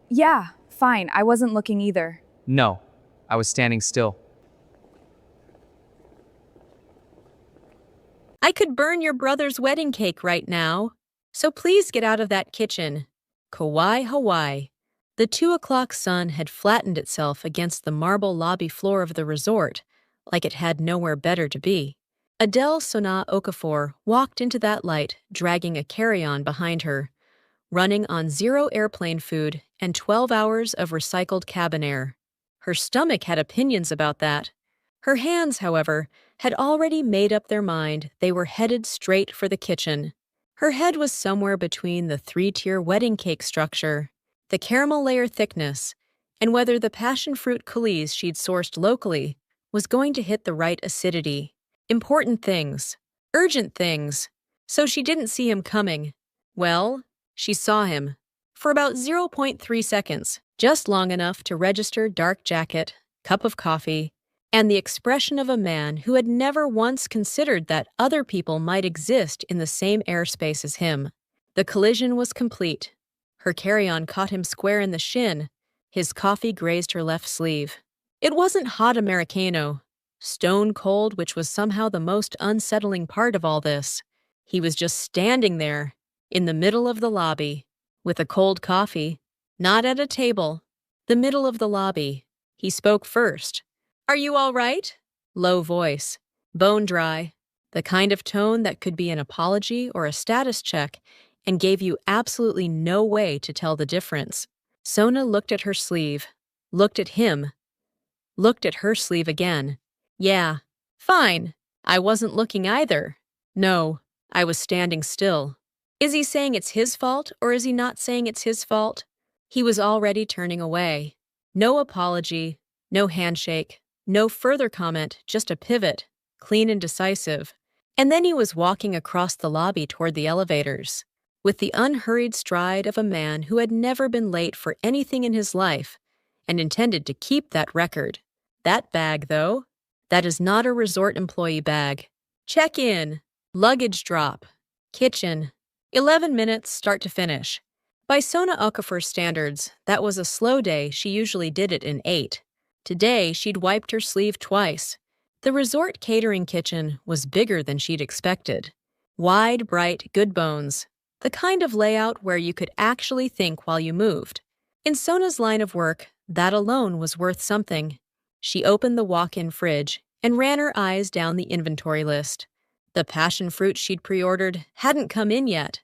Yeah, fine. I wasn't looking either. No, I was standing still. I could burn your brother's wedding cake right now, so please get out of that kitchen. Kauai, Hawaii. The 2 o'clock sun had flattened itself against the marble lobby floor of the resort, like it had nowhere better to be. Adele Sona Okafor walked into that light, dragging a carry-on behind her, running on 0 airplane food and 12 hours of recycled cabin air. Her stomach had opinions about that. Her hands, however, had already made up their mind they were headed straight for the kitchen. Her head was somewhere between the 3-tier wedding cake structure, the caramel layer thickness, and whether the passion fruit coulis she'd sourced locally was going to hit the right acidity. Important things. Urgent things. So she didn't see him coming. Well, she saw him. For about 0.3 seconds, just long enough to register dark jacket, cup of coffee, and the expression of a man who had never once considered that other people might exist in the same airspace as him. The collision was complete. Her carry-on caught him square in the shin. His coffee grazed her left sleeve. It wasn't hot Americano, stone cold, which was somehow the most unsettling part of all this. He was just standing there, in the middle of the lobby, with a cold coffee, not at a table. The middle of the lobby. He spoke first. "Are you all right?" Low voice, bone dry, the kind of tone that could be an apology or a status check and gave you absolutely no way to tell the difference. Sona looked at her sleeve, looked at him, looked at her sleeve again. Yeah, fine. I wasn't looking either. No, I was standing still. Is he saying it's his fault, or is he not saying it's his fault? He was already turning away. No apology, no handshake, no further comment, just a pivot, clean and decisive. And then he was walking across the lobby toward the elevators, with the unhurried stride of a man who had never been late for anything in his life and intended to keep that record. That bag, though, that is not a resort employee bag. Check in, luggage drop, kitchen, 11 minutes start to finish. By Sona Okafor's standards, that was a slow day. She usually did it in 8. Today, she'd wiped her sleeve twice. The resort catering kitchen was bigger than she'd expected. Wide, bright, good bones. The kind of layout where you could actually think while you moved. In Sona's line of work, that alone was worth something. She opened the walk-in fridge and ran her eyes down the inventory list. The passion fruit she'd pre-ordered hadn't come in yet.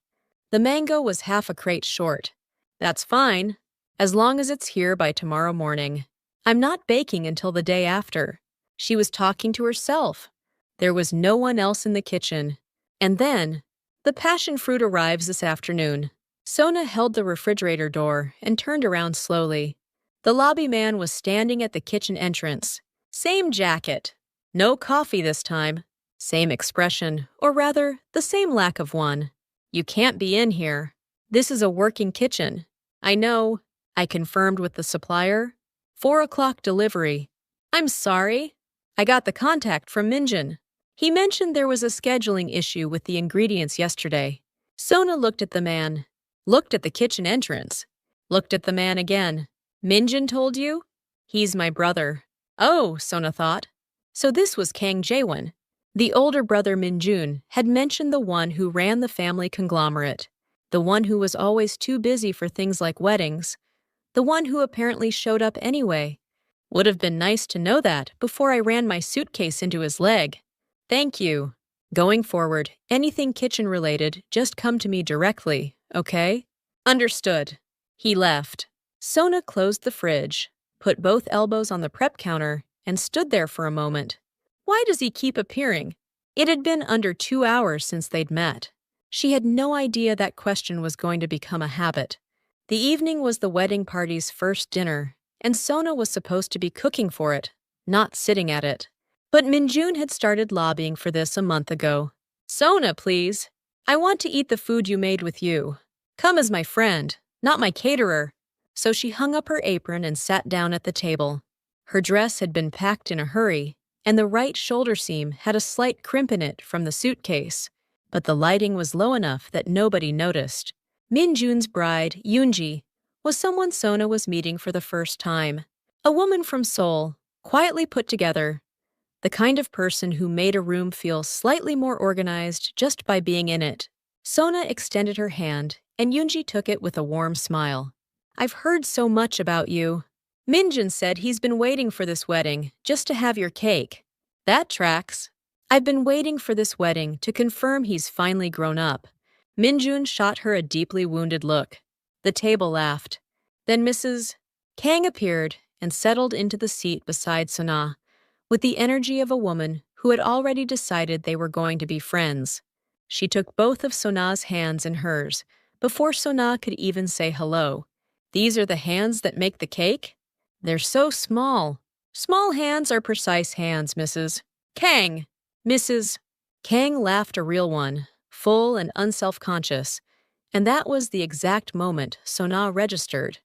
The mango was half a crate short. That's fine, as long as it's here by tomorrow morning. I'm not baking until the day after. She was talking to herself. There was no one else in the kitchen. And then, the passion fruit arrives this afternoon. Sona held the refrigerator door and turned around slowly. The lobby man was standing at the kitchen entrance. Same jacket. No coffee this time. Same expression, or rather, the same lack of one. You can't be in here. This is a working kitchen. I know. I confirmed with the supplier. 4 o'clock delivery. I'm sorry. I got the contact from Minjin. He mentioned there was a scheduling issue with the ingredients yesterday. Sona looked at the man, looked at the kitchen entrance, looked at the man again. Minjin told you? He's my brother. Oh, Sona thought. So this was Kang Jaewon. The older brother Minjun had mentioned the one who ran the family conglomerate, the one who was always too busy for things like weddings, the one who apparently showed up anyway. Would have been nice to know that before I ran my suitcase into his leg. Thank you. Going forward, anything kitchen-related, just come to me directly, okay? Understood. He left. Sona closed the fridge, put both elbows on the prep counter, and stood there for a moment. Why does he keep appearing? It had been under 2 hours since they'd met. She had no idea that question was going to become a habit. The evening was the wedding party's first dinner, and Sona was supposed to be cooking for it, not sitting at it. But Minjun had started lobbying for this a month ago. Sona, please. I want to eat the food you made with you. Come as my friend, not my caterer. So she hung up her apron and sat down at the table. Her dress had been packed in a hurry, and the right shoulder seam had a slight crimp in it from the suitcase, but the lighting was low enough that nobody noticed. Minjun's bride, Yunji, was someone Sona was meeting for the first time. A woman from Seoul, quietly put together. The kind of person who made a room feel slightly more organized just by being in it. Sona extended her hand, and Yunji took it with a warm smile. "I've heard so much about you. Minjin said he's been waiting for this wedding just to have your cake." "That tracks. I've been waiting for this wedding to confirm he's finally grown up." Minjun shot her a deeply wounded look. The table laughed. Then Mrs. Kang appeared and settled into the seat beside Sona, with the energy of a woman who had already decided they were going to be friends. She took both of Sona's hands in hers before Sona could even say hello. "These are the hands that make the cake? They're so small." "Small hands are precise hands, Mrs. Kang." Mrs. Kang laughed a real one, full and unself-conscious, and that was the exact moment Sona registered,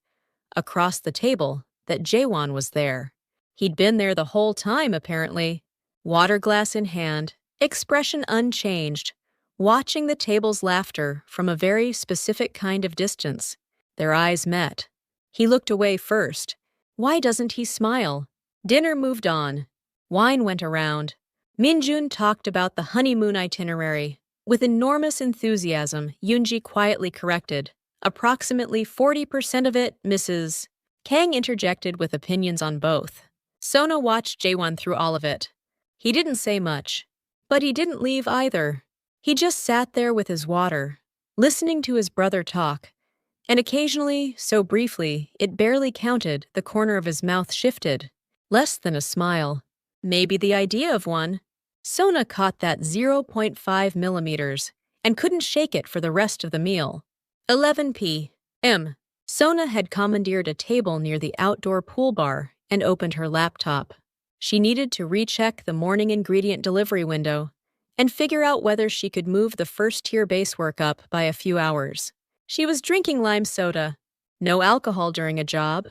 across the table, that Jaewon was there. He'd been there the whole time, apparently, water glass in hand, expression unchanged, watching the table's laughter from a very specific kind of distance. Their eyes met. He looked away first. Why doesn't he smile? Dinner moved on. Wine went around. Minjun talked about the honeymoon itinerary. With enormous enthusiasm, Yunji quietly corrected. "Approximately 40% of it, Mrs. Kang interjected with opinions on both. Sona watched Jaewon through all of it. He didn't say much, but he didn't leave either. He just sat there with his water, listening to his brother talk, and occasionally, so briefly, it barely counted, the corner of his mouth shifted. Less than a smile. Maybe the idea of one. Sona caught that 0.5 millimeters and couldn't shake it for the rest of the meal. 11 p.m. Sona had commandeered a table near the outdoor pool bar and opened her laptop. She needed to recheck the morning ingredient delivery window and figure out whether she could move the first-tier base work up by a few hours. She was drinking lime soda. No alcohol during a job.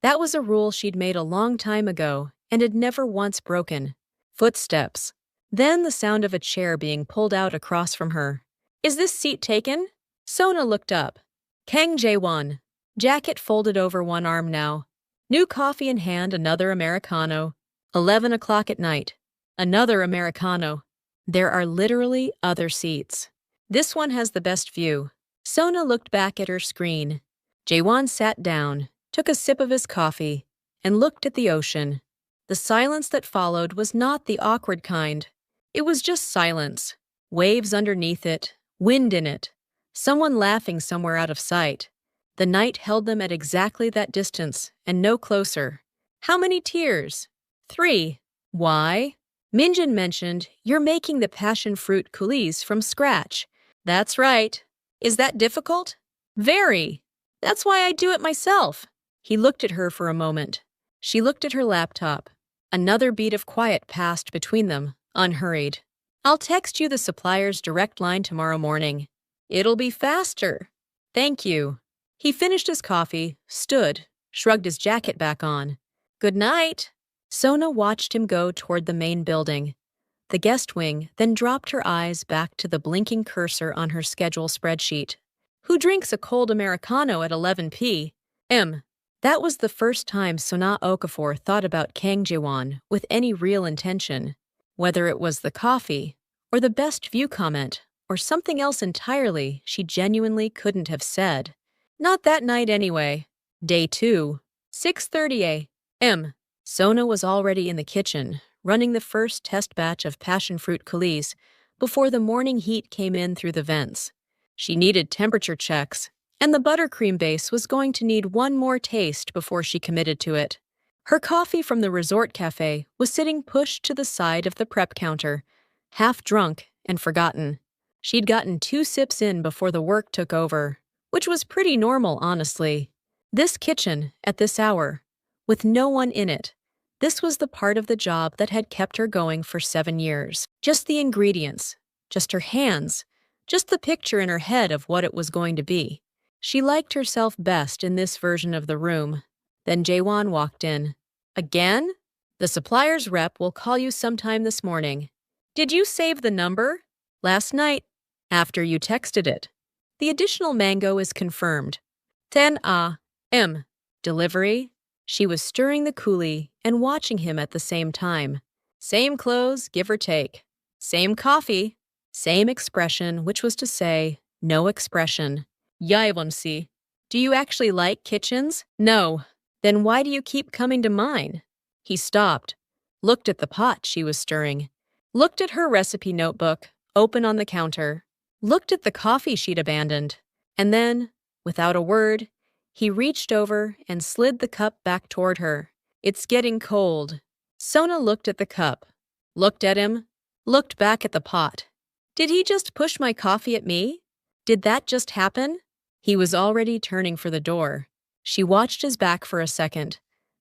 That was a rule she'd made a long time ago and had never once broken. Footsteps. Then the sound of a chair being pulled out across from her. "Is this seat taken?" Sona looked up. Kang Jaewon. Jacket folded over one arm now. New coffee in hand, another Americano. 11 o'clock at night. Another Americano. There are literally other seats. This one has the best view. Sona looked back at her screen. Jaewon sat down, took a sip of his coffee, and looked at the ocean. The silence that followed was not the awkward kind. It was just silence. Waves underneath it, wind in it, someone laughing somewhere out of sight. The night held them at exactly that distance, and no closer. How many tears? 3. Why? Minjin mentioned, "You're making the passion fruit coulis from scratch." "That's right. Is that difficult?" "Very. That's why I do it myself." He looked at her for a moment. She looked at her laptop. Another beat of quiet passed between them, unhurried. "I'll text you the supplier's direct line tomorrow morning." "It'll be faster." "Thank you." He finished his coffee, stood, shrugged his jacket back on. "Good night." Sona watched him go toward the main building, the guest wing, then dropped her eyes back to the blinking cursor on her schedule spreadsheet. Who drinks a cold Americano at 11 p.m.? That was the first time Sona Okafor thought about Kang Jaewon with any real intention. Whether it was the coffee, or the best view comment, or something else entirely she genuinely couldn't have said. Not that night anyway. Day 2. 6:30 a.m. Sona was already in the kitchen, running the first test batch of passion fruit coulis before the morning heat came in through the vents. She needed temperature checks, and the buttercream base was going to need one more taste before she committed to it. Her coffee from the resort cafe was sitting pushed to the side of the prep counter, half drunk and forgotten. She'd gotten 2 sips in before the work took over, which was pretty normal, honestly. This kitchen, at this hour, with no one in it, this was the part of the job that had kept her going for 7 years. Just the ingredients, just her hands, just the picture in her head of what it was going to be. She liked herself best in this version of the room. Then Jaewon walked in. "Again? The supplier's rep will call you sometime this morning." "Did you save the number?" "Last night, after you texted it." The additional mango is confirmed. 10 a.m. Delivery? She was stirring the coulis and watching him at the same time. Same clothes, give or take. Same coffee. Same expression, which was to say, no expression. Jaewon, do you actually like kitchens? No. Then why do you keep coming to mine? He stopped, looked at the pot she was stirring, looked at her recipe notebook, open on the counter, looked at the coffee she'd abandoned, and then, without a word, he reached over and slid the cup back toward her. It's getting cold. Sona looked at the cup, looked at him, looked back at the pot. Did he just push my coffee at me? Did that just happen? He was already turning for the door. She watched his back for a second,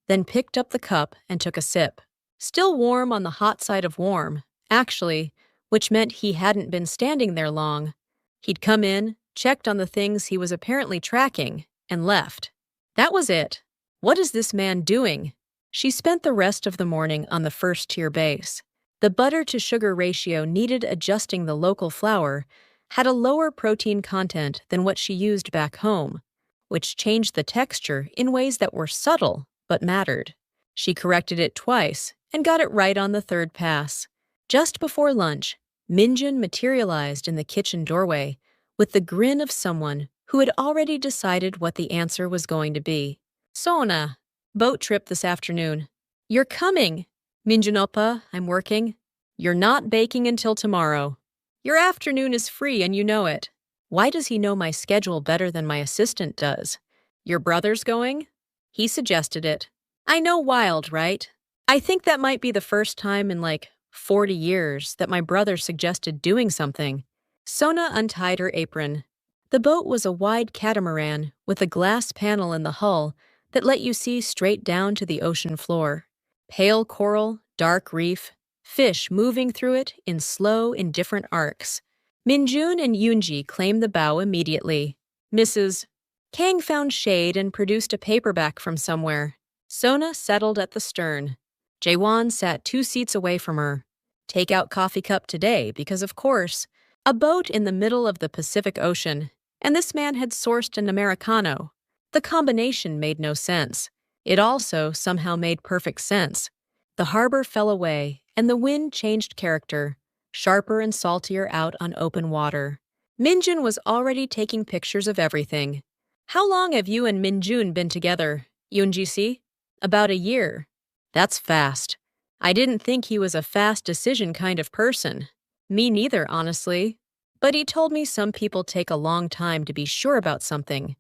then picked up the cup and took a sip. Still warm on the hot side of warm, actually, which meant he hadn't been standing there long. He'd come in, checked on the things he was apparently tracking, and left. That was it. What is this man doing? She spent the rest of the morning on the first-tier base. The butter-to-sugar ratio needed adjusting. The local flour had a lower protein content than what she used back home, which changed the texture in ways that were subtle but mattered. She corrected it twice and got it right on the third pass. Just before lunch, Minjun materialized in the kitchen doorway with the grin of someone who had already decided what the answer was going to be. Sona, boat trip this afternoon. You're coming. Minjun oppa, I'm working. You're not baking until tomorrow. Your afternoon is free and you know it. Why does he know my schedule better than my assistant does? Your brother's going? He suggested it. I know, wild, right? I think that might be the first time in 40 years that my brother suggested doing something. Sona untied her apron. The boat was a wide catamaran with a glass panel in the hull that let you see straight down to the ocean floor. Pale coral, dark reef, fish moving through it in slow, indifferent arcs. Minjun and Yunji claimed the bow immediately. Mrs. Kang found shade and produced a paperback from somewhere. Sona settled at the stern. Jaewon sat 2 seats away from her. Take-out coffee cup today because, of course, a boat in the middle of the Pacific Ocean, and this man had sourced an Americano. The combination made no sense. It also somehow made perfect sense. The harbor fell away, and the wind changed character, sharper and saltier out on open water. Minjun was already taking pictures of everything. How long have you and Minjun been together, Yunji? About a year. That's fast. I didn't think he was a fast decision kind of person. Me neither, honestly. But he told me some people take a long time to be sure about something.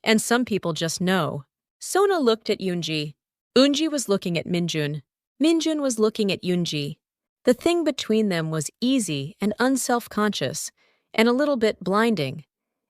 And some people just know. Sona looked at Yunji. Yunji was looking at Minjun. Minjun was looking at Yunji. The thing between them was easy and unself-conscious, and a little bit blinding.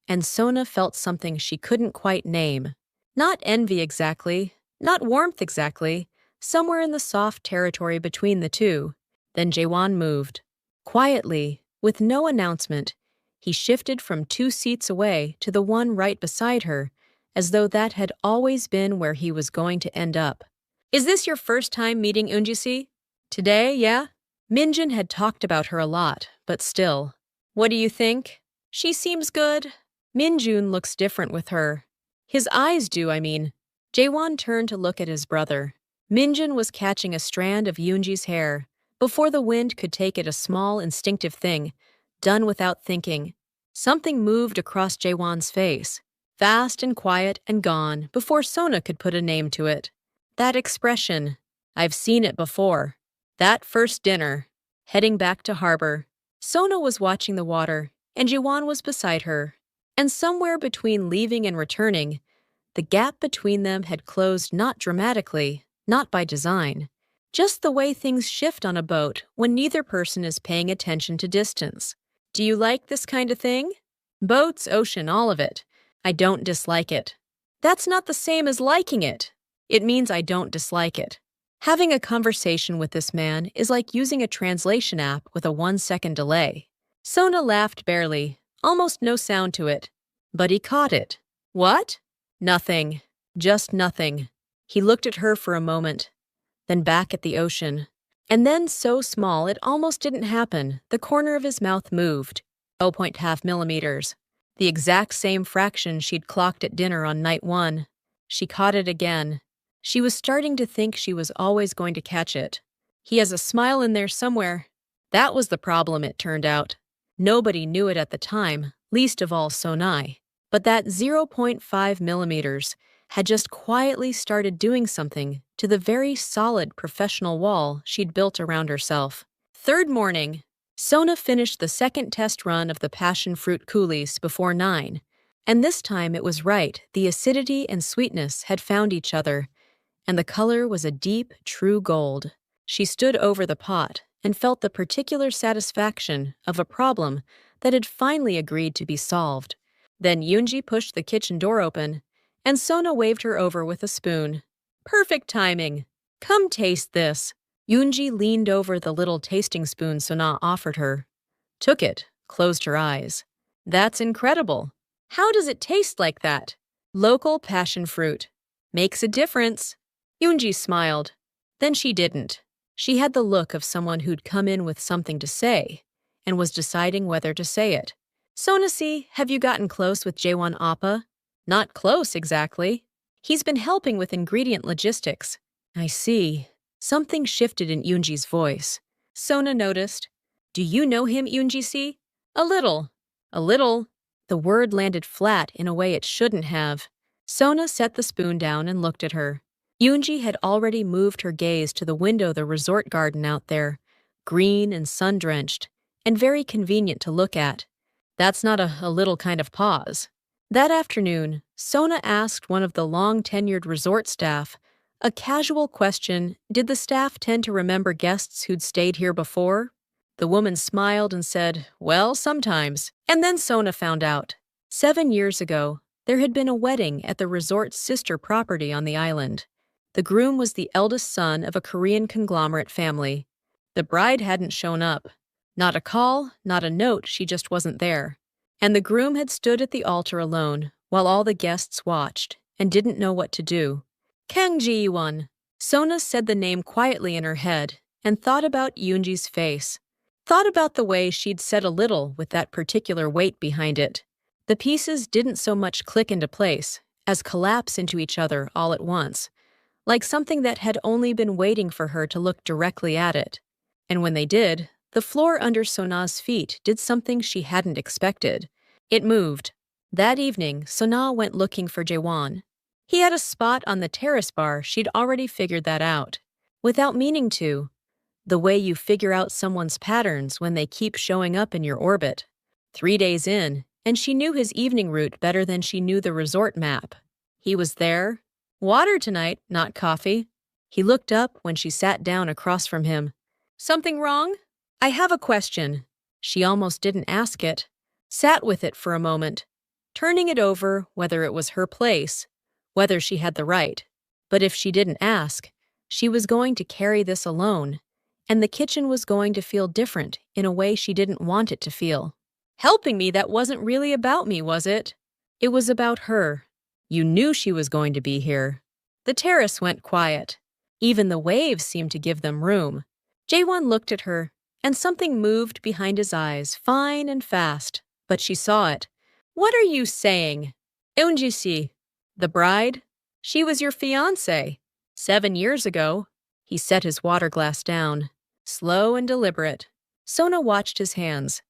And Sona felt something she couldn't quite name. Not envy exactly, not warmth exactly, somewhere in the soft territory between the two. Then Jaewon moved. Quietly, with no announcement, he shifted from 2 seats away to the one right beside her, as though that had always been where he was going to end up. Is this your first time meeting Yunji? Today, yeah? Minjun had talked about her a lot, but still. What do you think? She seems good. Minjun looks different with her. His eyes do, I mean. Jaewon turned to look at his brother. Minjun was catching a strand of Yunji's hair. Before the wind could take it, a small, instinctive thing, done without thinking. Something moved across Jaewon's face, fast and quiet and gone before Sona could put a name to it. That expression. I've seen it before. That first dinner. Heading back to harbor. Sona was watching the water, and Jaewon was beside her. And somewhere between leaving and returning, the gap between them had closed not dramatically, not by design. Just the way things shift on a boat when neither person is paying attention to distance. Do you like this kind of thing? Boats, ocean, all of it. I don't dislike it. That's not the same as liking it. It means I don't dislike it. Having a conversation with this man is like using a translation app with a 1-second delay. Sona laughed barely, almost no sound to it. But he caught it. What? Nothing. Just nothing. He looked at her for a moment, then back at the ocean. And then, so small it almost didn't happen, the corner of his mouth moved. 0.5 millimeters. The exact same fraction she'd clocked at dinner on night 1. She caught it again. She was starting to think she was always going to catch it. He has a smile in there somewhere. That was the problem, it turned out. Nobody knew it at the time, least of all Sonai. But that 0.5 millimeters had just quietly started doing something to the very solid professional wall she'd built around herself. Third morning, Sona finished the second test run of the passion fruit coulis before 9. And this time it was right, the acidity and sweetness had found each other, and the color was a deep, true gold. She stood over the pot and felt the particular satisfaction of a problem that had finally agreed to be solved. Then Yunji pushed the kitchen door open, and Sona waved her over with a spoon. Perfect timing. Come taste this. Yunji leaned over the little tasting spoon Sona offered her, took it, closed her eyes. That's incredible. How does it taste like that? Local passion fruit. Makes a difference. Yunji smiled. Then she didn't. She had the look of someone who'd come in with something to say and was deciding whether to say it. Sonasi, have you gotten close with Jaewon Appa? Not close, exactly. He's been helping with ingredient logistics. I see. Something shifted in Yunji's voice. Sona noticed. Do you know him, Yunji-si? A little. A little. The word landed flat in a way it shouldn't have. Sona set the spoon down and looked at her. Yunji had already moved her gaze to the window of the resort garden out there, green and sun-drenched, and very convenient to look at. That's not a little kind of pause. That afternoon, Sona asked one of the long-tenured resort staff a casual question: did the staff tend to remember guests who'd stayed here before? The woman smiled and said, well, sometimes. And then Sona found out. 7 years ago, there had been a wedding at the resort's sister property on the island. The groom was the eldest son of a Korean conglomerate family. The bride hadn't shown up. Not a call, not a note, she just wasn't there. And the groom had stood at the altar alone while all the guests watched and didn't know what to do. Kang Jaewon. Sona said the name quietly in her head and thought about Yunji's face. Thought about the way she'd said a little with that particular weight behind it. The pieces didn't so much click into place as collapse into each other all at once, like something that had only been waiting for her to look directly at it. And when they did, the floor under Sona's feet did something she hadn't expected. It moved. That evening, Sona went looking for Jaewon. He had a spot on the terrace bar. She'd already figured that out. Without meaning to. The way you figure out someone's patterns when they keep showing up in your orbit. 3 days in, and she knew his evening route better than she knew the resort map. He was there. Water tonight, not coffee. He looked up when she sat down across from him. Something wrong? I have a question. She almost didn't ask it. Sat with it for a moment, turning it over whether it was her place, whether she had the right. But if she didn't ask, she was going to carry this alone, and the kitchen was going to feel different in a way she didn't want it to feel. Helping me, that wasn't really about me, was it? It was about her. You knew she was going to be here. The terrace went quiet. Even the waves seemed to give them room. Jaewon looked at her, and something moved behind his eyes, fine and fast, but she saw it. What are you saying? Eunji-si, the bride? She was your fiancée. 7 years ago. He set his water glass down, slow and deliberate. Sona watched his hands.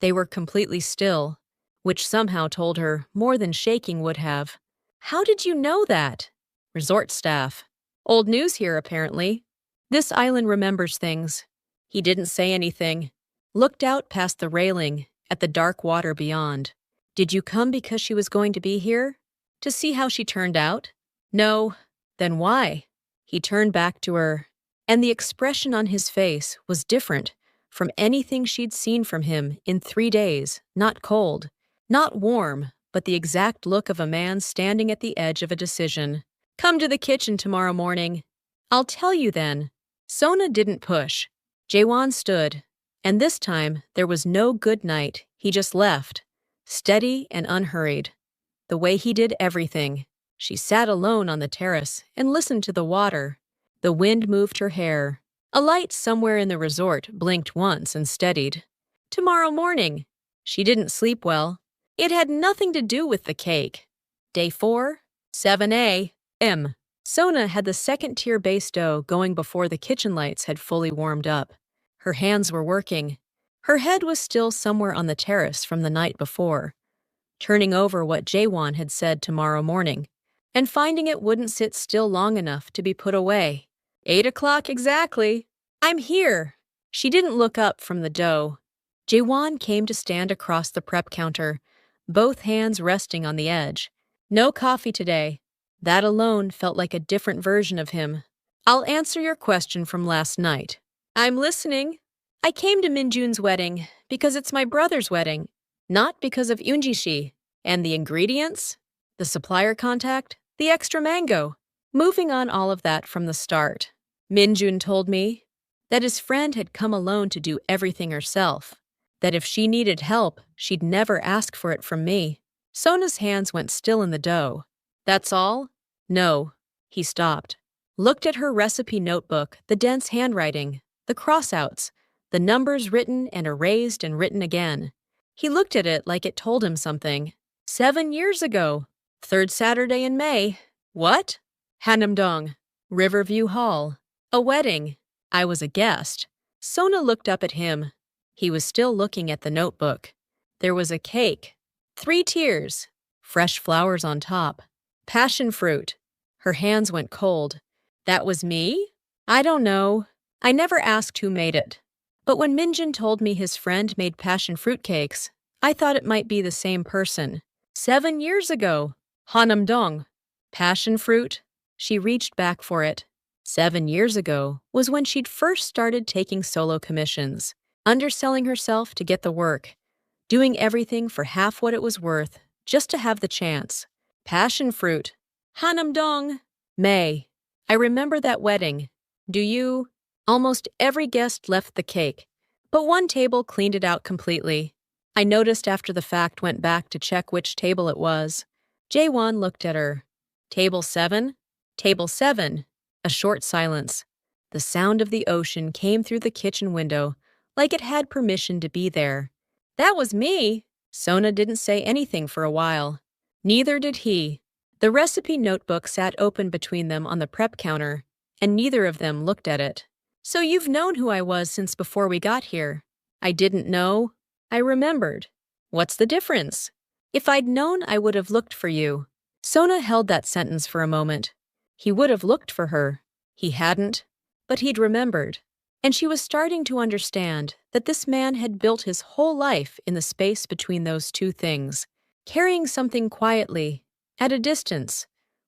They were completely still, which somehow told her more than shaking would have. How did you know that? Resort staff. Old news here, apparently. This island remembers things. He didn't say anything. Looked out past the railing at the dark water beyond. Did you come because she was going to be here? To see how she turned out? No. Then why? He turned back to her, and the expression on his face was different from anything she'd seen from him in 3 days. Not cold, not warm, but the exact look of a man standing at the edge of a decision. Come to the kitchen tomorrow morning. I'll tell you then. Sona didn't push. Jaewon stood, and this time there was no good night. He just left, steady and unhurried. The way he did everything. She sat alone on the terrace and listened to the water. The wind moved her hair. A light somewhere in the resort blinked once and steadied. Tomorrow morning. She didn't sleep well. It had nothing to do with the cake. Day 4, 7A. Sona had the second-tier base dough going before the kitchen lights had fully warmed up. Her hands were working. Her head was still somewhere on the terrace from the night before, turning over what Jaewon had said tomorrow morning, and finding it wouldn't sit still long enough to be put away. 8 o'clock exactly. I'm here. She didn't look up from the dough. Jaewon came to stand across the prep counter, both hands resting on the edge. No coffee today. That alone felt like a different version of him. I'll answer your question from last night. I'm listening. I came to Minjun's wedding because it's my brother's wedding, not because of Yunji. And the ingredients? The supplier contact? The extra mango? Moving on all of that from the start. Minjun told me that his friend had come alone to do everything herself, that if she needed help, she'd never ask for it from me. Sona's hands went still in the dough. That's all? No. He stopped. Looked at her recipe notebook, the dense handwriting, the crossouts, the numbers written and erased and written again. He looked at it like it told him something. 7 years ago. 3rd Saturday in May. What? Hanamdong. Riverview Hall. A wedding. I was a guest. Sona looked up at him. He was still looking at the notebook. There was a cake. 3 tiers. Fresh flowers on top. Passion fruit. Her hands went cold. That was me? I don't know. I never asked who made it. But when Minjun told me his friend made passion fruit cakes, I thought it might be the same person. 7 years ago. Hanamdong. Passion fruit? She reached back for it. 7 years ago was when she'd first started taking solo commissions, underselling herself to get the work, doing everything for half what it was worth, just to have the chance. Passion fruit. Hanamdong. May. I remember that wedding. Do you? Almost every guest left the cake, but one table cleaned it out completely. I noticed after the fact, went back to check which table it was. Jaewon looked at her. Table 7? Table 7. A short silence. The sound of the ocean came through the kitchen window, like it had permission to be there. That was me. Sona didn't say anything for a while. Neither did he. The recipe notebook sat open between them on the prep counter, and neither of them looked at it. So you've known who I was since before we got here. I didn't know. I remembered. What's the difference? If I'd known, I would have looked for you. Sona held that sentence for a moment. He would have looked for her. He hadn't, but he'd remembered. And she was starting to understand that this man had built his whole life in the space between those two things, carrying something quietly, at a distance,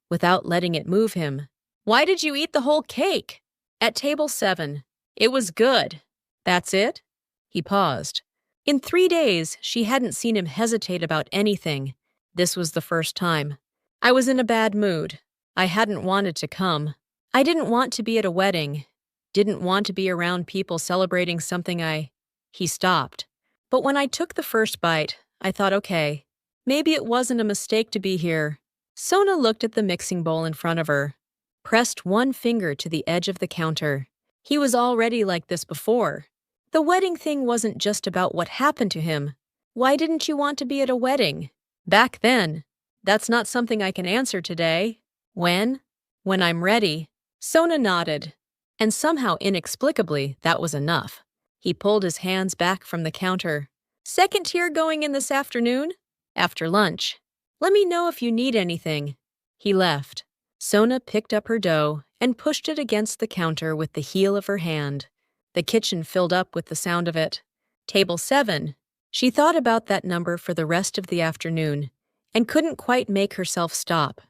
without letting it move him. Why did you eat the whole cake? At table 7. It was good. That's it? He paused. In 3 days, she hadn't seen him hesitate about anything. This was the first time. I was in a bad mood. I hadn't wanted to come. I didn't want to be at a wedding. Didn't want to be around people celebrating something He stopped. But when I took the first bite, I thought, okay, maybe it wasn't a mistake to be here. Sona looked at the mixing bowl in front of her, pressed one finger to the edge of the counter. He was already like this before. The wedding thing wasn't just about what happened to him. Why didn't you want to be at a wedding? Back then. That's not something I can answer today. When? When I'm ready. Sona nodded. And somehow inexplicably, that was enough. He pulled his hands back from the counter. Second tier going in this afternoon? After lunch. Let me know if you need anything. He left. Sona picked up her dough and pushed it against the counter with the heel of her hand. The kitchen filled up with the sound of it. Table 7. She thought about that number for the rest of the afternoon and couldn't quite make herself stop.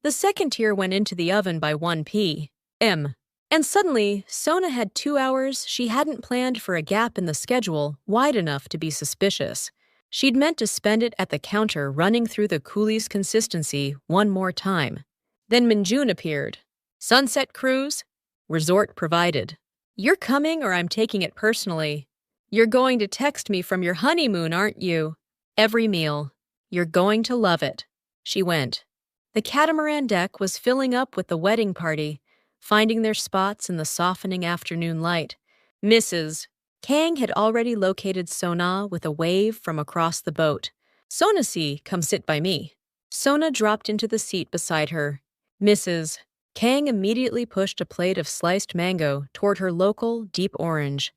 The second tier went into the oven by 1 p.m. And suddenly, Sona had 2 hours she hadn't planned for a gap in the schedule wide enough to be suspicious. She'd meant to spend it at the counter running through the coolie's consistency one more time. Then Minjun appeared. Sunset cruise? Resort provided. You're coming or I'm taking it personally. You're going to text me from your honeymoon, aren't you? Every meal. You're going to love it. She went. The Catamaran deck was filling up with the wedding party, finding their spots in the softening afternoon light. Mrs. Kang had already located Sona with a wave from across the boat. Sona-si, come sit by me. Sona dropped into the seat beside her. Mrs. Kang immediately pushed a plate of sliced mango toward her local deep orange,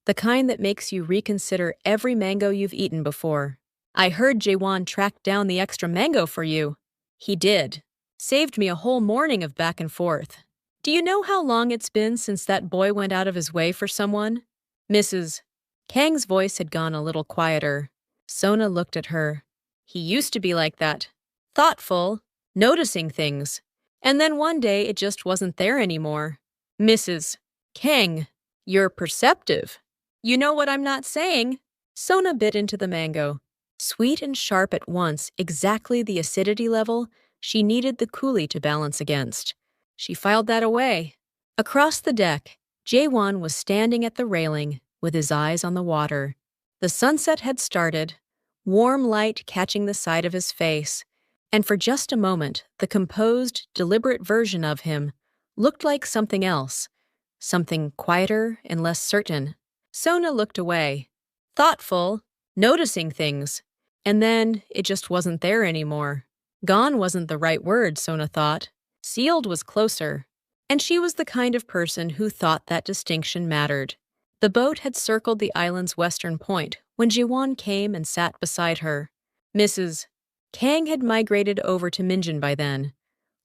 the kind that makes you reconsider every mango you've eaten before. I heard Jaewon tracked down the extra mango for you. He did. Saved me a whole morning of back and forth. Do you know how long it's been since that boy went out of his way for someone? Mrs. Kang's voice had gone a little quieter. Sona looked at her. He used to be like that. Thoughtful, noticing things. And then one day it just wasn't there anymore. Mrs. Kang, you're perceptive. You know what I'm not saying? Sona bit into the mango. Sweet and sharp at once, exactly the acidity level she needed the coulis to balance against. She filed that away. Across the deck, Jaewon was standing at the railing with his eyes on the water. The sunset had started, warm light catching the side of his face, and for just a moment, the composed, deliberate version of him looked like something else, something quieter and less certain. Sona looked away, thoughtful, noticing things, and then it just wasn't there anymore. Gone wasn't the right word, Sona thought. Sealed was closer, and she was the kind of person who thought that distinction mattered. The boat had circled the island's western point when Jaewon came and sat beside her. Mrs. Kang had migrated over to Minjin by then,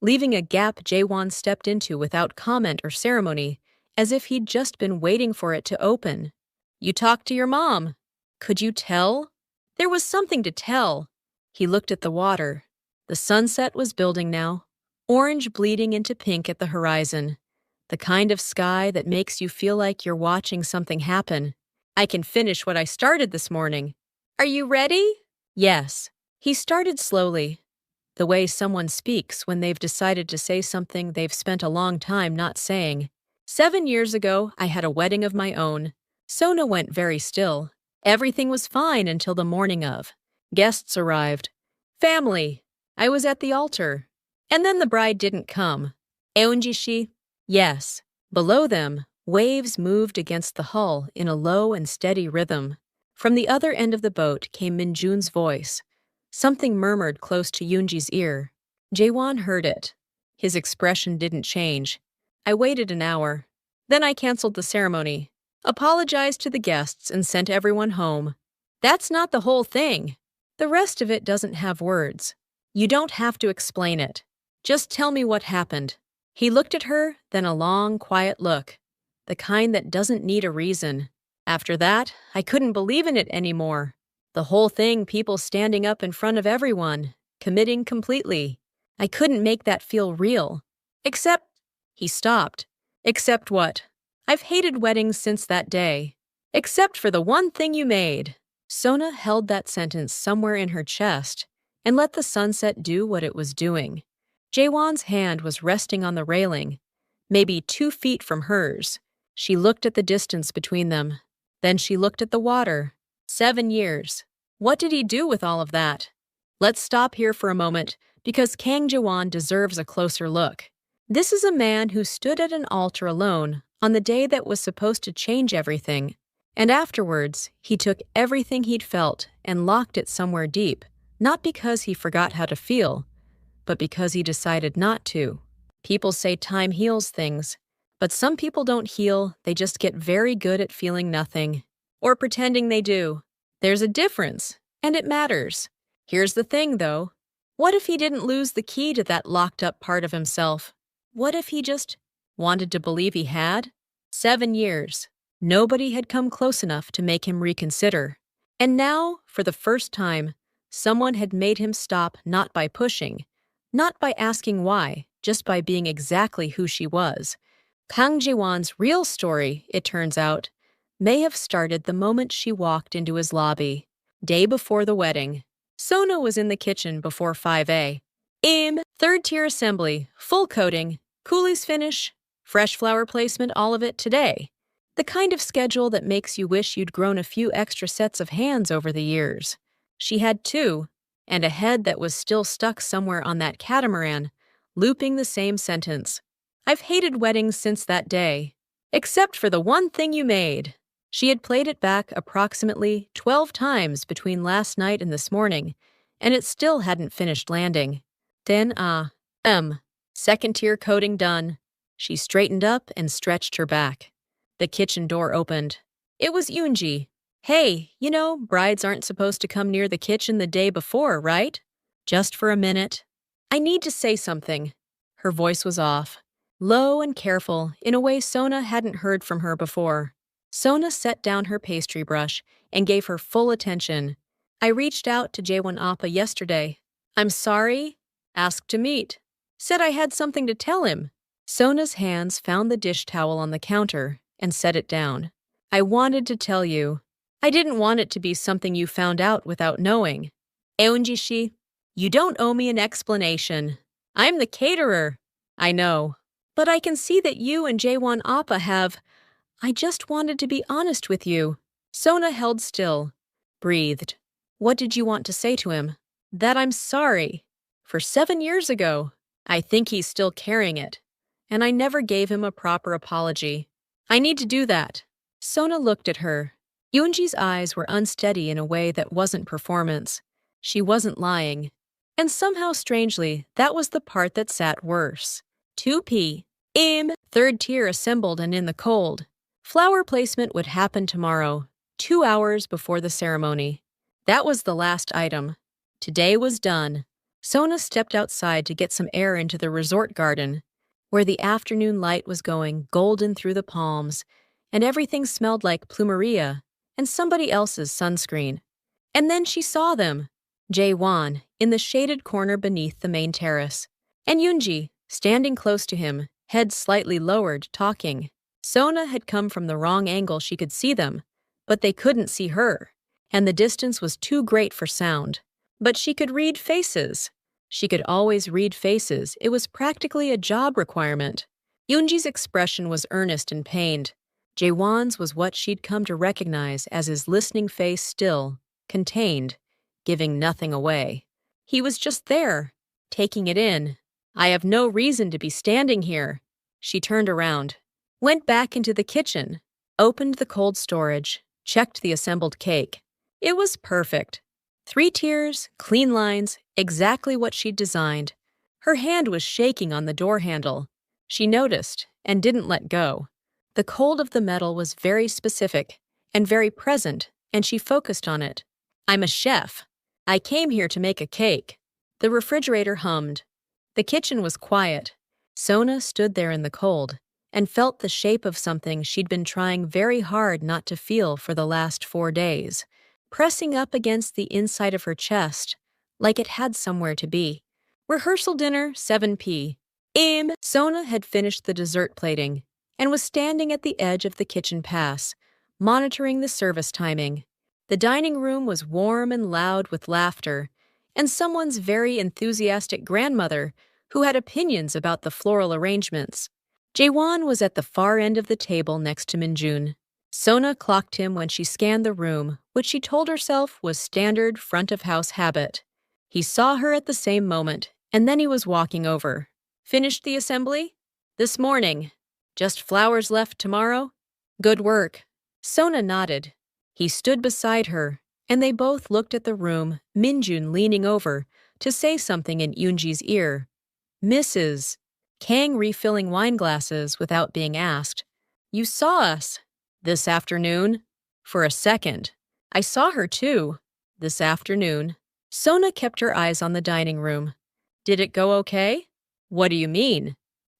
leaving a gap Jaewon stepped into without comment or ceremony, as if he'd just been waiting for it to open. You talked to your mom. Could you tell? There was something to tell. He looked at the water. The sunset was building now, orange bleeding into pink at the horizon, the kind of sky that makes you feel like you're watching something happen. I can finish what I started this morning. Are you ready? Yes. He started slowly, the way someone speaks when they've decided to say something they've spent a long time not saying. 7 years ago, I had a wedding of my own. Sona went very still. Everything was fine until the morning of. Guests arrived. Family. I was at the altar. And then the bride didn't come. Eunji? Yes. Below them, waves moved against the hull in a low and steady rhythm. From the other end of the boat came Minjun's voice. Something murmured close to Yunji's ear. Jaewon heard it. His expression didn't change. I waited an hour. Then I canceled the ceremony, apologized to the guests, and sent everyone home. That's not the whole thing. The rest of it doesn't have words. You don't have to explain it. Just tell me what happened. He looked at her, then a long, quiet look, the kind that doesn't need a reason. After that, I couldn't believe in it anymore. The whole thing, people standing up in front of everyone, committing completely. I couldn't make that feel real. Except, he stopped. Except what? I've hated weddings since that day. Except for the one thing you made. Sona held that sentence somewhere in her chest and let the sunset do what it was doing. Jaewon's hand was resting on the railing, maybe 2 feet from hers. She looked at the distance between them. Then she looked at the water. 7 years. What did he do with all of that? Let's stop here for a moment, because Kang Jaewon deserves a closer look. This is a man who stood at an altar alone on the day that was supposed to change everything, and afterwards, he took everything he'd felt and locked it somewhere deep, not because he forgot how to feel, but because he decided not to. People say time heals things, but some people don't heal, they just get very good at feeling nothing, or pretending they do. There's a difference, and it matters. Here's the thing, though. What if he didn't lose the key to that locked-up part of himself? What if he just wanted to believe he had? 7 years. Nobody had come close enough to make him reconsider. And now, for the first time, someone had made him stop, not by pushing, not by asking why, just by being exactly who she was. Kang Jaewon's real story, it turns out, may have started the moment she walked into his lobby, day before the wedding. Sona was in the kitchen before 5 a.m. 3rd-tier assembly, full coating, coolies finish, fresh flower placement, all of it today. The kind of schedule that makes you wish you'd grown a few extra sets of hands over the years. She had 2, and a head that was still stuck somewhere on that catamaran, looping the same sentence. I've hated weddings since that day. Except for the one thing you made. She had played it back approximately 12 times between last night and this morning, and it still hadn't finished landing. Then, Second tier coating done. She straightened up and stretched her back. The kitchen door opened. It was Yunji. Hey, brides aren't supposed to come near the kitchen the day before, right? Just for a minute. I need to say something. Her voice was off, low and careful, in a way Sona hadn't heard from her before. Sona set down her pastry brush and gave her full attention. I reached out to Jaewon Appa yesterday. I'm sorry. Asked to meet. Said I had something to tell him. Sona's hands found the dish towel on the counter and set it down. I wanted to tell you. I didn't want it to be something you found out without knowing. Eunji-shi, you don't owe me an explanation. I'm the caterer. I know. But I can see that you and Jaewon Appa have. I just wanted to be honest with you. Sona held still, breathed. What did you want to say to him? That I'm sorry. For 7 years ago. I think he's still carrying it. And I never gave him a proper apology. I need to do that. Sona looked at her. Yunji's eyes were unsteady in a way that wasn't performance. She wasn't lying. And somehow, strangely, that was the part that sat worse. 2p. Third tier assembled and in the cold. Flower placement would happen tomorrow, 2 hours before the ceremony. That was the last item. Today was done. Sona stepped outside to get some air into the resort garden, where the afternoon light was going golden through the palms, and everything smelled like plumeria and somebody else's sunscreen. And then she saw them. Jaewon, in the shaded corner beneath the main terrace, and Yunji, standing close to him, head slightly lowered, talking. Sona had come from the wrong angle she could see them, but they couldn't see her, and the distance was too great for sound. But she could read faces. She could always read faces. It was practically a job requirement. Yunji's expression was earnest and pained. Jaewon's was what she'd come to recognize as his listening face, still, contained, giving nothing away. He was just there, taking it in. I have no reason to be standing here. She turned around, went back into the kitchen, opened the cold storage, checked the assembled cake. It was perfect. 3 tiers, clean lines, exactly what she'd designed. Her hand was shaking on the door handle. She noticed and didn't let go. The cold of the metal was very specific and very present, and she focused on it. I'm a chef. I came here to make a cake. The refrigerator hummed. The kitchen was quiet. Sona stood there in the cold and felt the shape of something she'd been trying very hard not to feel for the last 4 days, pressing up against the inside of her chest, like it had somewhere to be. Rehearsal dinner, 7p. Sona had finished the dessert plating and was standing at the edge of the kitchen pass, monitoring the service timing. The dining room was warm and loud with laughter, and someone's very enthusiastic grandmother who had opinions about the floral arrangements. Jaewon was at the far end of the table next to Minjun. Sona clocked him when she scanned the room, which she told herself was standard front-of-house habit. He saw her at the same moment, and then he was walking over. Finished the assembly? This morning. Just flowers left tomorrow? Good work. Sona nodded. He stood beside her, and they both looked at the room, Minjun leaning over to say something in Yunji's ear. Mrs. Kang refilling wine glasses without being asked. You saw us. This afternoon? For a second. I saw her too. This afternoon. Sona kept her eyes on the dining room. Did it go okay? What do you mean?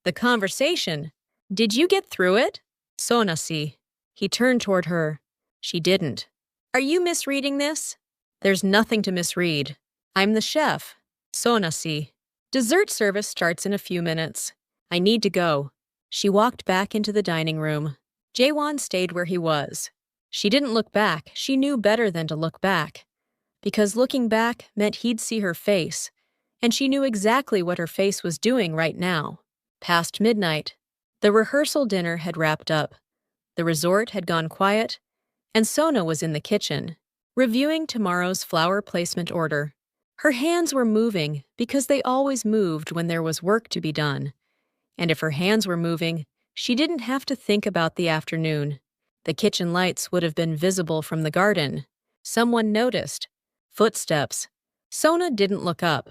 The conversation. Did you get through it? Sona-si. He turned toward her. She didn't. Are you misreading this? There's nothing to misread. I'm the chef. Sona-si. Dessert service starts in a few minutes. I need to go. She walked back into the dining room. Jaewon stayed where he was. She didn't look back. She knew better than to look back. Because looking back meant he'd see her face, and she knew exactly what her face was doing right now. Past midnight. The rehearsal dinner had wrapped up. The resort had gone quiet, and Sona was in the kitchen, reviewing tomorrow's flower placement order. Her hands were moving because they always moved when there was work to be done. And if her hands were moving, she didn't have to think about the afternoon. The kitchen lights would have been visible from the garden. Someone noticed. Footsteps. Sona didn't look up.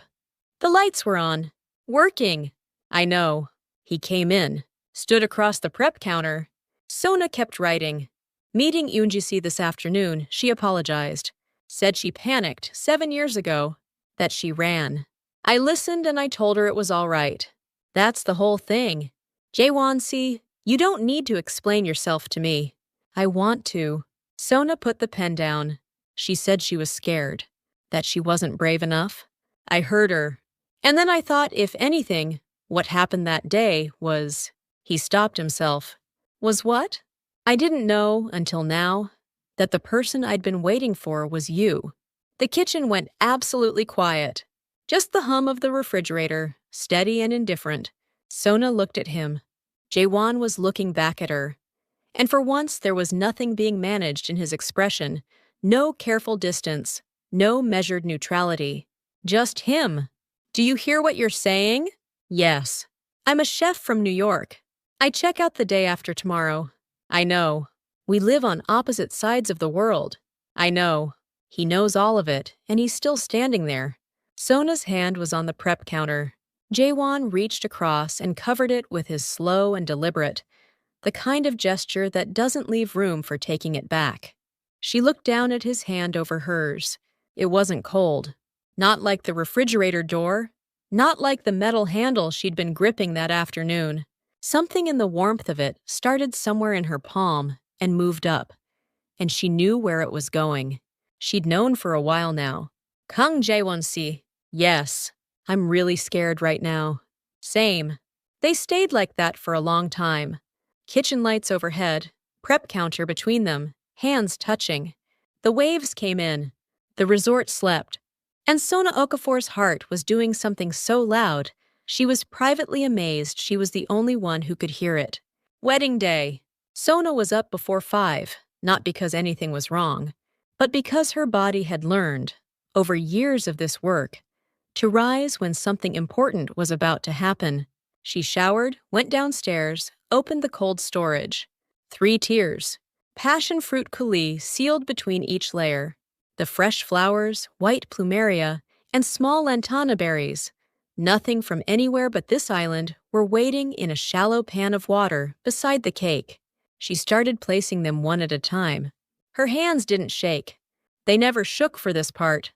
The lights were on. Working. I know. He came in, stood across the prep counter. Sona kept writing. Meeting Yunji this afternoon, she apologized. Said she panicked 7 years ago. That she ran. I listened and I told her it was all right. That's the whole thing. Jaewon, see, you don't need to explain yourself to me. I want to. Sona put the pen down. She said she was scared. That she wasn't brave enough. I heard her. And then I thought, if anything, what happened that day was… He stopped himself. Was what? I didn't know, until now, that the person I'd been waiting for was you. The kitchen went absolutely quiet. Just the hum of the refrigerator, steady and indifferent. Sona looked at him. Jaewon was looking back at her. And for once there was nothing being managed in his expression. No careful distance. No measured neutrality. Just him. Do you hear what you're saying? Yes. I'm a chef from New York. I check out the day after tomorrow. I know. We live on opposite sides of the world. I know. He knows all of it, and he's still standing there. Sona's hand was on the prep counter. Jaewon reached across and covered it with his slow and deliberate, the kind of gesture that doesn't leave room for taking it back. She looked down at his hand over hers. It wasn't cold. Not like the refrigerator door. Not like the metal handle she'd been gripping that afternoon. Something in the warmth of it started somewhere in her palm and moved up. And she knew where it was going. She'd known for a while now. Kang Jaewon-si. Yes. I'm really scared right now. Same. They stayed like that for a long time. Kitchen lights overhead, prep counter between them, hands touching. The waves came in. The resort slept. And Sona Okafor's heart was doing something so loud, she was privately amazed she was the only one who could hear it. Wedding day. Sona was up before 5, not because anything was wrong, but because her body had learned, over years of this work, to rise when something important was about to happen. She showered, went downstairs, opened the cold storage. 3 tiers. Passion fruit coulis sealed between each layer. The fresh flowers, white plumeria, and small lantana berries, nothing from anywhere but this island, were waiting in a shallow pan of water beside the cake. She started placing them one at a time. Her hands didn't shake. They never shook for this part.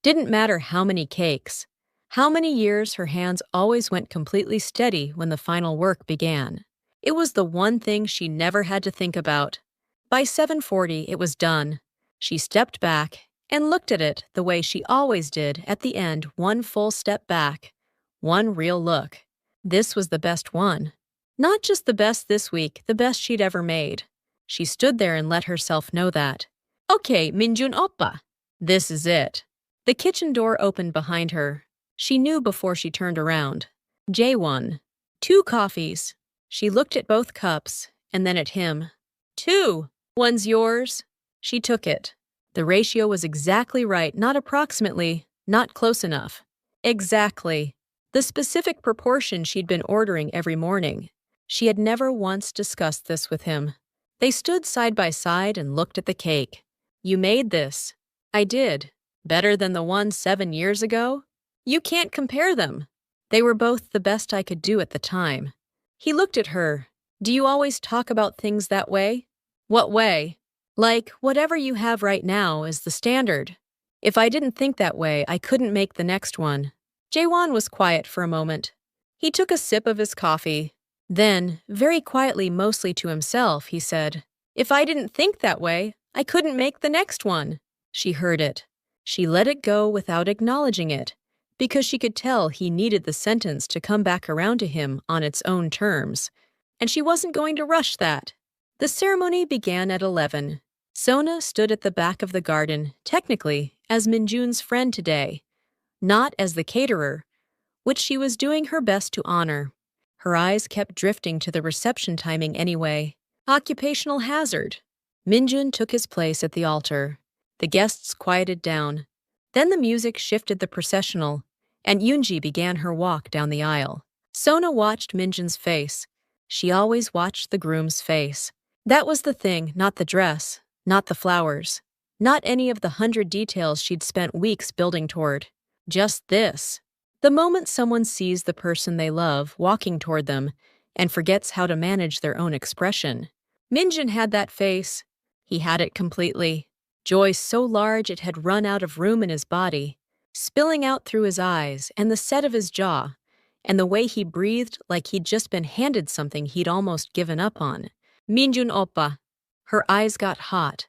Didn't matter how many cakes. How many years her hands always went completely steady when the final work began. It was the one thing she never had to think about. By 7:40, it was done. She stepped back and looked at it the way she always did at the end, one full step back, one real look. This was the best one. Not just the best this week, the best she'd ever made. She stood there and let herself know that. Okay, Minjun oppa. This is it. The kitchen door opened behind her. She knew before she turned around. Jaewon. 2 coffees. She looked at both cups and then at him. 2. One's yours. She took it. The ratio was exactly right, not approximately, not close enough. Exactly. The specific proportion she'd been ordering every morning. She had never once discussed this with him. They stood side by side and looked at the cake. You made this. I did. Better than the one 7 years ago? You can't compare them. They were both the best I could do at the time. He looked at her. Do you always talk about things that way? What way? Like, whatever you have right now is the standard. If I didn't think that way, I couldn't make the next one. Jaewon was quiet for a moment. He took a sip of his coffee. Then, very quietly, mostly to himself, he said, If I didn't think that way, I couldn't make the next one. She heard it. She let it go without acknowledging it, because she could tell he needed the sentence to come back around to him on its own terms. And she wasn't going to rush that. The ceremony began at 11. Sona stood at the back of the garden, technically, as Minjun's friend today, not as the caterer, which she was doing her best to honor. Her eyes kept drifting to the reception timing anyway. Occupational hazard. Minjun took his place at the altar. The guests quieted down. Then the music shifted the processional, and Yunji began her walk down the aisle. Sona watched Minjun's face. She always watched the groom's face. That was the thing, not the dress, not the flowers, not any of the 100 details she'd spent weeks building toward. Just this. The moment someone sees the person they love walking toward them and forgets how to manage their own expression. Minjin had that face. He had it completely. Joy so large it had run out of room in his body, spilling out through his eyes and the set of his jaw, and the way he breathed like he'd just been handed something he'd almost given up on. Minjun oppa. Her eyes got hot.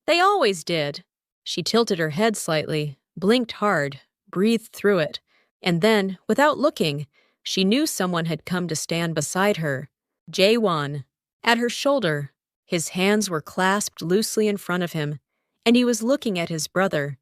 They always did. She tilted her head slightly, blinked hard, breathed through it, and then, without looking, she knew someone had come to stand beside her. Jaewon. At her shoulder, his hands were clasped loosely in front of him, and he was looking at his brother,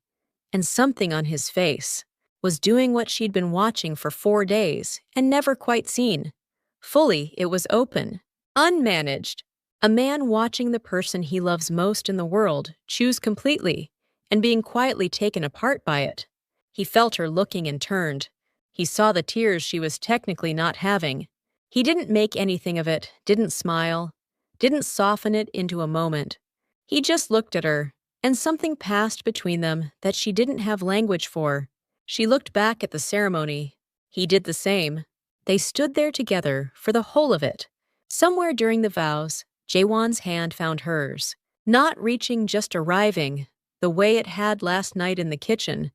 and something on his face was doing what she'd been watching for 4 days and never quite seen. Fully, it was open, unmanaged. A man watching the person he loves most in the world choose completely and being quietly taken apart by it. He felt her looking and turned. He saw the tears she was technically not having. He didn't make anything of it, didn't smile, didn't soften it into a moment. He just looked at her, and something passed between them that she didn't have language for. She looked back at the ceremony. He did the same. They stood there together for the whole of it. Somewhere during the vows, Jaewon's hand found hers, not reaching, just arriving, the way it had last night in the kitchen,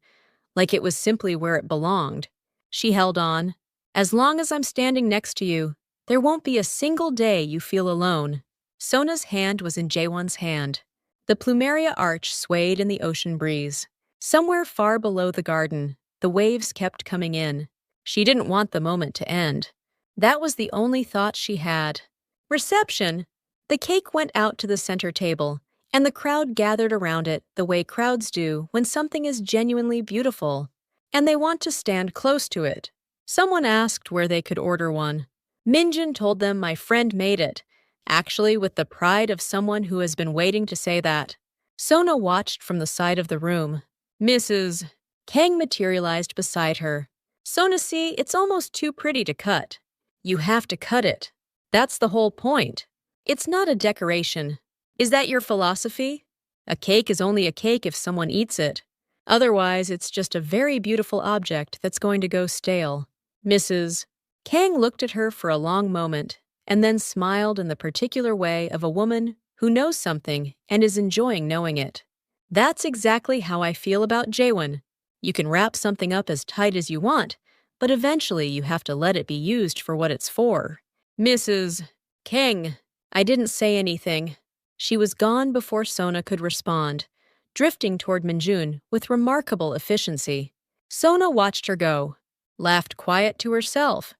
like it was simply where it belonged. She held on. As long as I'm standing next to you, there won't be a single day you feel alone. Sona's hand was in Jaewon's hand. The plumeria arch swayed in the ocean breeze. Somewhere far below the garden, the waves kept coming in. She didn't want the moment to end. That was the only thought she had. Reception. The cake went out to the center table, and the crowd gathered around it the way crowds do when something is genuinely beautiful, and they want to stand close to it. Someone asked where they could order one. Minjin told them my friend made it, actually with the pride of someone who has been waiting to say that. Sona watched from the side of the room. Mrs. Kang materialized beside her. Sona, see, it's almost too pretty to cut. You have to cut it. That's the whole point. It's not a decoration. Is that your philosophy? A cake is only a cake if someone eats it. Otherwise, it's just a very beautiful object that's going to go stale. Mrs. Kang looked at her for a long moment, and then smiled in the particular way of a woman who knows something and is enjoying knowing it. That's exactly how I feel about Jaewon. You can wrap something up as tight as you want, but eventually you have to let it be used for what it's for. Mrs. Kang. I didn't say anything. She was gone before Sona could respond, drifting toward Minjun with remarkable efficiency. Sona watched her go, laughed quiet to herself,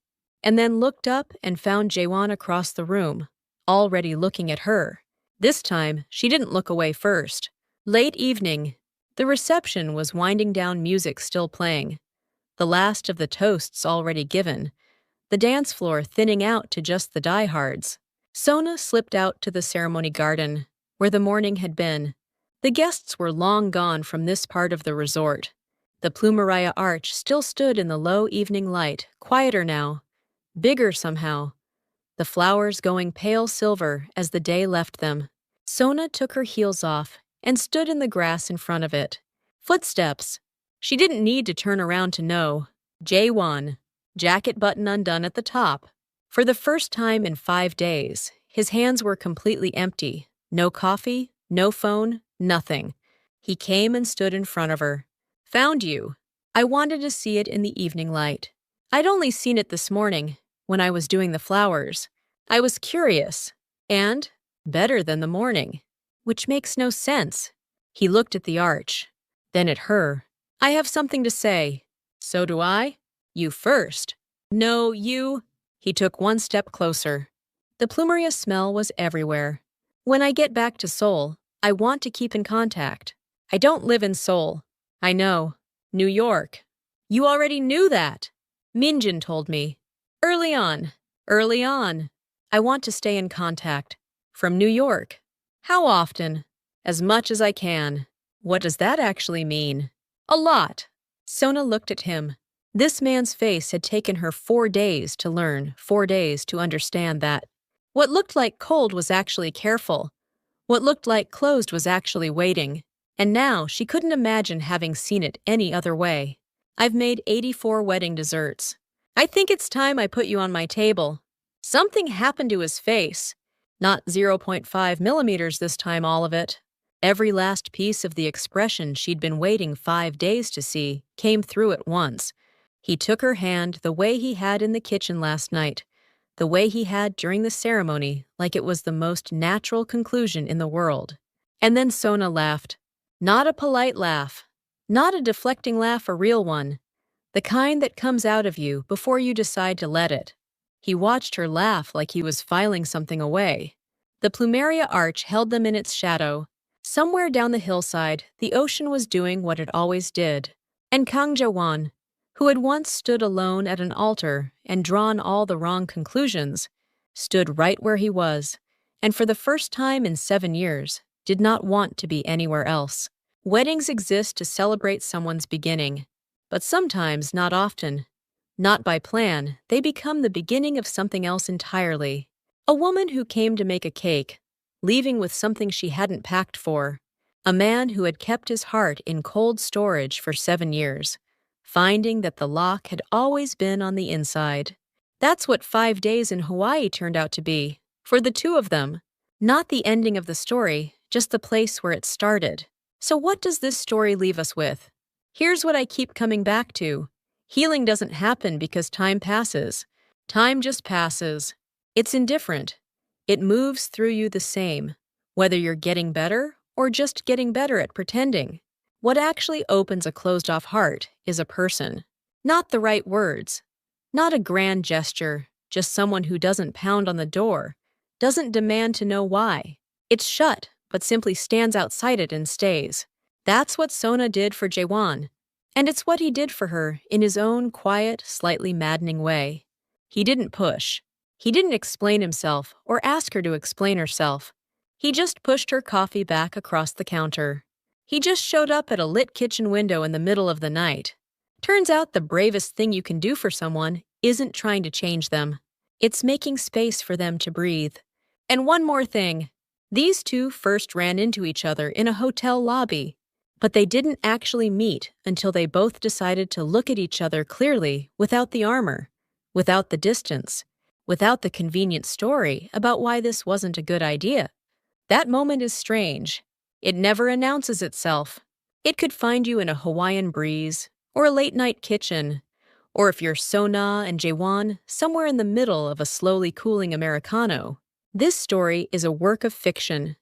and then looked up and found Jaewon across the room, already looking at her. This time, she didn't look away first. Late evening. The reception was winding down, music still playing. The last of the toasts already given. The dance floor thinning out to just the diehards. Sona slipped out to the ceremony garden, where the morning had been. The guests were long gone from this part of the resort. The plumeria arch still stood in the low evening light, quieter now, bigger somehow, the flowers going pale silver as the day left them. Sona took her heels off and stood in the grass in front of it. Footsteps. She didn't need to turn around to know. Jaewon, jacket button undone at the top. For the first time in 5 days, his hands were completely empty. No coffee, no phone, nothing. He came and stood in front of her. Found you. I wanted to see it in the evening light. I'd only seen it this morning, when I was doing the flowers. I was curious, and better than the morning, which makes no sense. He looked at the arch, then at her. I have something to say. So do I? You first. No, you. He took one step closer. The plumeria smell was everywhere. When I get back to Seoul, I want to keep in contact. I don't live in Seoul. I know. New York. You already knew that. Minjin told me. Early on. I want to stay in contact. From New York. How often? As much as I can. What does that actually mean? A lot. Sona looked at him. This man's face had taken her 4 days to learn, 4 days to understand that. What looked like cold was actually careful. What looked like closed was actually waiting. And now she couldn't imagine having seen it any other way. I've made 84 wedding desserts. I think it's time I put you on my table. Something happened to his face. Not zero point 0.5 millimeters this time, all of it. Every last piece of the expression she'd been waiting 5 days to see came through at once. He took her hand the way he had in the kitchen last night, the way he had during the ceremony, like it was the most natural conclusion in the world. And then Sona laughed. Not a polite laugh. Not a deflecting laugh, a real one. The kind that comes out of you before you decide to let it. He watched her laugh like he was filing something away. The plumeria arch held them in its shadow. Somewhere down the hillside, the ocean was doing what it always did. And Kang Jaewon, who had once stood alone at an altar and drawn all the wrong conclusions, stood right where he was, and for the first time in 7 years, did not want to be anywhere else. Weddings exist to celebrate someone's beginning, but sometimes, not often, not by plan, they become the beginning of something else entirely. A woman who came to make a cake, leaving with something she hadn't packed for. A man who had kept his heart in cold storage for 7 years, finding that the lock had always been on the inside. That's what 5 days in Hawaii turned out to be, for the two of them. Not the ending of the story, just the place where it started. So what does this story leave us with? Here's what I keep coming back to. Healing doesn't happen because time passes. Time just passes. It's indifferent. It moves through you the same, whether you're getting better or just getting better at pretending. What actually opens a closed-off heart is a person. Not the right words. Not a grand gesture, just someone who doesn't pound on the door, doesn't demand to know why. It's shut, but simply stands outside it and stays. That's what Sona did for Jaewon, and it's what he did for her in his own quiet, slightly maddening way. He didn't push. He didn't explain himself or ask her to explain herself. He just pushed her coffee back across the counter. He just showed up at a lit kitchen window in the middle of the night. Turns out the bravest thing you can do for someone isn't trying to change them. It's making space for them to breathe. And one more thing. These two first ran into each other in a hotel lobby, but they didn't actually meet until they both decided to look at each other clearly without the armor, without the distance, without the convenient story about why this wasn't a good idea. That moment is strange. It never announces itself. It could find you in a Hawaiian breeze, or a late-night kitchen, or if you're Sona and Jaewon, somewhere in the middle of a slowly cooling Americano. This story is a work of fiction,